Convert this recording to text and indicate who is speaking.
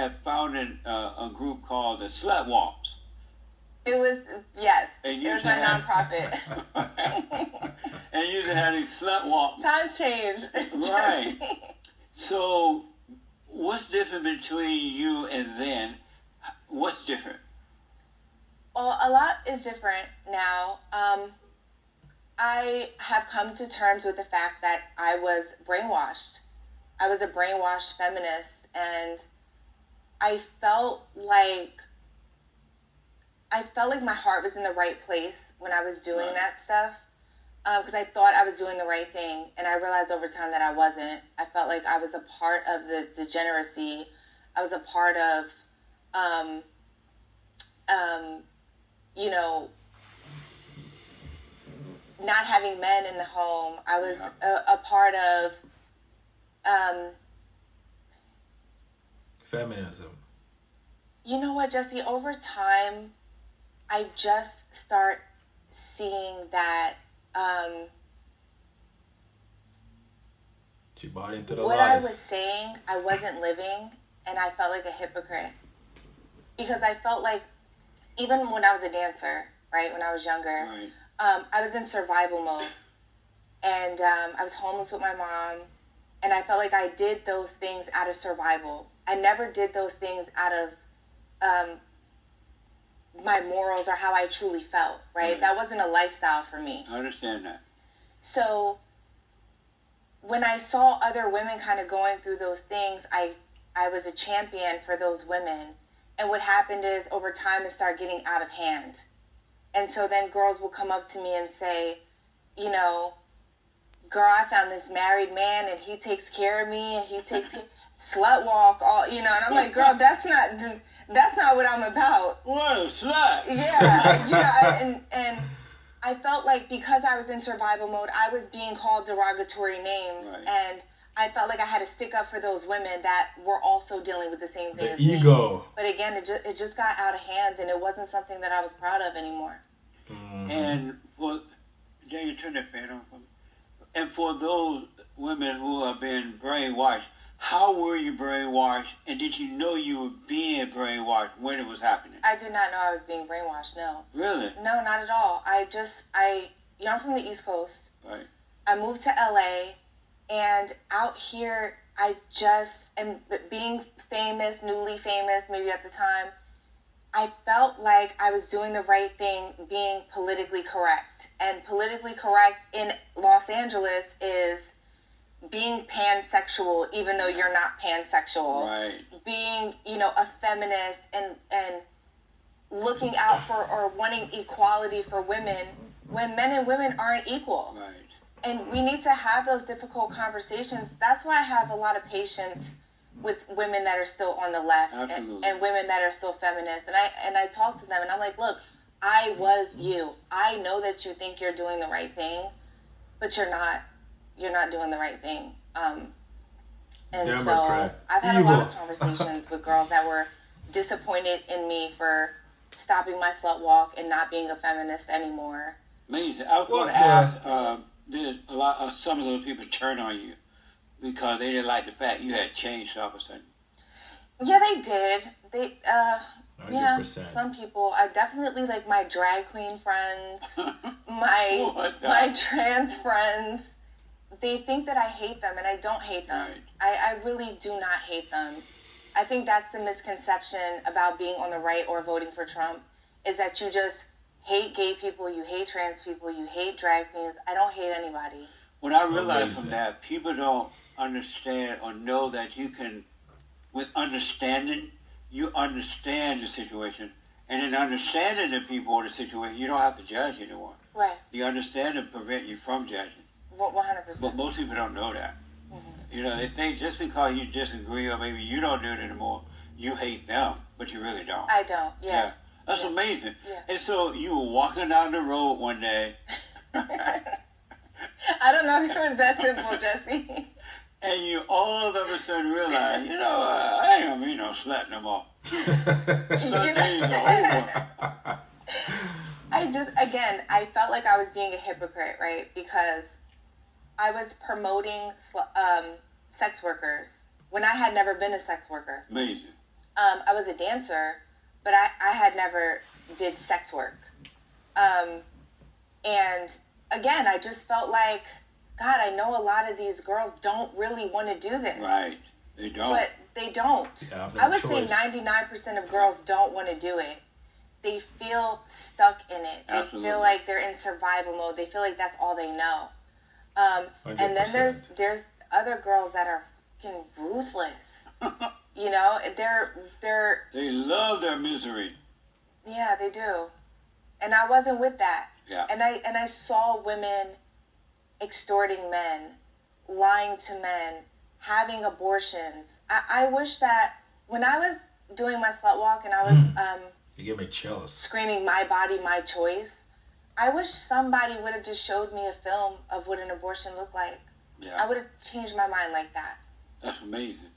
Speaker 1: had founded a group called the Slut Walks.
Speaker 2: It was, yes.
Speaker 1: And
Speaker 2: it was my nonprofit.
Speaker 1: And you had these slut walks.
Speaker 2: Times changed.
Speaker 1: Right. So, what's different between you and then? What's different?
Speaker 2: Well, a lot is different now. I have come to terms with the fact that I was brainwashed. I was a brainwashed feminist, and I felt like my heart was in the right place when I was doing that stuff, because I thought I was doing the right thing, and I realized over time that I wasn't. I felt like I was a part of the degeneracy. I was a part of, not having men in the home. I was a part of
Speaker 3: feminism.
Speaker 2: You know what, Jesse? Over time, I just start seeing that
Speaker 3: she bought into the
Speaker 2: what
Speaker 3: lies.
Speaker 2: I was saying, I wasn't living, and I felt like a hypocrite. Because I felt like, even when I was a dancer, right, when I was younger,
Speaker 1: Right.
Speaker 2: I was in survival mode. And I was homeless with my mom, and I felt like I did those things out of survival. I never did those things out of my morals or how I truly felt, right? That wasn't a lifestyle for me.
Speaker 1: I understand that.
Speaker 2: So when I saw other women kind of going through those things, I was a champion for those women. And what happened is, over time, it started getting out of hand. And so then girls will come up to me and say, you know, girl, I found this married man and he takes care of me and he takes slut walk, all, you know, and I'm like, girl, that's not what I'm about.
Speaker 1: What a slut.
Speaker 2: Yeah, you know, and I felt like because I was in survival mode, I was being called derogatory names,
Speaker 1: Right.
Speaker 2: and I felt like I had to stick up for those women that were also dealing with the same thing
Speaker 3: The
Speaker 2: as
Speaker 3: ego.
Speaker 2: me. But again, it just got out of hand, and it wasn't something that I was proud of anymore.
Speaker 3: Mm-hmm.
Speaker 1: And for, Daniel, turn that fan on for me. And for those women who have been brainwashed, how were you brainwashed, and did you know you were being brainwashed when it was happening?
Speaker 2: I did not know I was being brainwashed, no.
Speaker 1: Really?
Speaker 2: No, not at all. I'm from the East Coast.
Speaker 1: Right.
Speaker 2: I moved to LA, and out here, I just am being famous, newly famous, maybe at the time. I felt like I was doing the right thing, being politically correct. And politically correct in Los Angeles is being pansexual, even though you're not pansexual.
Speaker 1: Right.
Speaker 2: Being, a feminist and looking out for or wanting equality for women when men and women aren't equal.
Speaker 1: Right.
Speaker 2: And we need to have those difficult conversations. That's why I have a lot of patience with women that are still on the left and women that are still feminists. And I talk to them and I'm like, look, I was you. I know that you think you're doing the right thing, but you're not. You're not doing the right thing. And so I've had a lot of conversations with girls that were disappointed in me for stopping my slut walk and not being a feminist anymore.
Speaker 1: Amazing. I was going to ask, did some of those people turn on you because they didn't like the fact you had changed all of a sudden?
Speaker 2: Yeah, they did. Yeah,
Speaker 3: 100%.
Speaker 2: some people. I definitely like my drag queen friends, my trans friends. They think that I hate them, and I don't hate them.
Speaker 1: Right.
Speaker 2: I really do not hate them. I think that's the misconception about being on the right or voting for Trump, is that you just hate gay people, you hate trans people, you hate drag queens. I don't hate anybody.
Speaker 1: What I realized from that, people don't understand or know that you can, with understanding, you understand the situation. And in understanding the people or the situation, you don't have to judge anymore.
Speaker 2: Right.
Speaker 1: The understanding prevent you from judging.
Speaker 2: 100%.
Speaker 1: But most people don't know that.
Speaker 2: Mm-hmm.
Speaker 1: They think just because you disagree or maybe you don't do it anymore, you hate them, but you really don't.
Speaker 2: I don't, yeah.
Speaker 1: That's amazing.
Speaker 2: Yeah.
Speaker 1: And so you were walking down the road one day.
Speaker 2: I don't know if it was that simple, Jesse.
Speaker 1: And you all of a sudden realize, I ain't gonna be no slut no more. Slut days are over.
Speaker 2: I felt like I was being a hypocrite, right? Because I was promoting sex workers when I had never been a sex worker.
Speaker 1: Amazing.
Speaker 2: I was a dancer, but I had never did sex work. And again, I just felt like, God, I know a lot of these girls don't really want to do this.
Speaker 1: Right. They don't.
Speaker 2: But they don't.
Speaker 3: Yeah,
Speaker 2: I would say 99% of girls don't want to do it. They feel stuck in it.
Speaker 1: Absolutely.
Speaker 2: They feel like they're in survival mode. They feel like that's all they know. And then there's other girls that are fucking ruthless. You know,
Speaker 1: they love their misery.
Speaker 2: Yeah, they do. And I wasn't with that.
Speaker 1: Yeah.
Speaker 2: And I saw women extorting men, lying to men, having abortions. I wish that when I was doing my slut walk and I was
Speaker 3: you give me chills.
Speaker 2: Screaming "My body, my choice," I wish somebody would have just showed me a film of what an abortion looked like.
Speaker 1: Yeah.
Speaker 2: I would have changed my mind like that.
Speaker 1: That's amazing.